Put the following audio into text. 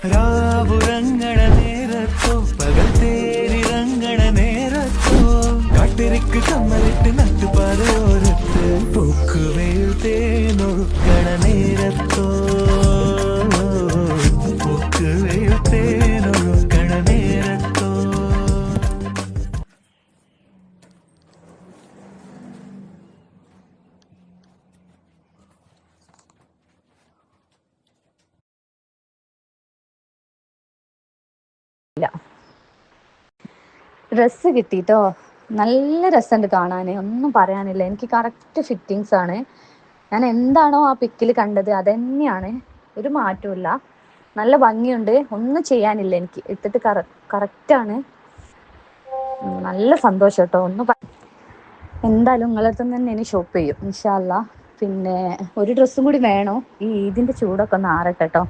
രാവുറങ്ങണ നേരത്തോ പകൽ തേരിറങ്ങണ നേരത്തോ കാട്ടിരിക്ക് കമ്മലിട്ട് നട്ടുപാതയോരത്ത് പൂക്കുവെയിൽ തേനൊഴുക്കണ നേരത്തോ പൂക്കുവെയിൽ തേനൊഴുക്കണ നേരത്തോ. ഡ്രസ്സ് കിട്ടിട്ടോ, നല്ല രസമുണ്ട് കാണാൻ, ഒന്നും പറയാനില്ല. എനിക്ക് കറക്റ്റ് ഫിറ്റിങ്സ് ആണ്. ഞാൻ എന്താണോ ആ പിക്കിൽ കണ്ടത് അതന്നെയാണ്, ഒരു മാറ്റമില്ല. നല്ല ഭംഗിയുണ്ട്, ഒന്നും ചെയ്യാനില്ല. എനിക്ക് ഇട്ടിട്ട് കറക്റ്റാണ്. നല്ല സന്തോഷം കേട്ടോ. എന്തായാലും നിങ്ങളെ അടുത്ത് തന്നെ ഇനി ഷോപ്പ് ചെയ്യും ഇൻഷാ അല്ലാ. പിന്നെ ഒരു ഡ്രസ്സും കൂടി വേണോ, ഈ ഈദിന്റെ ചൂടൊക്കെ ഒന്ന് ആറട്ടെ കേട്ടോ.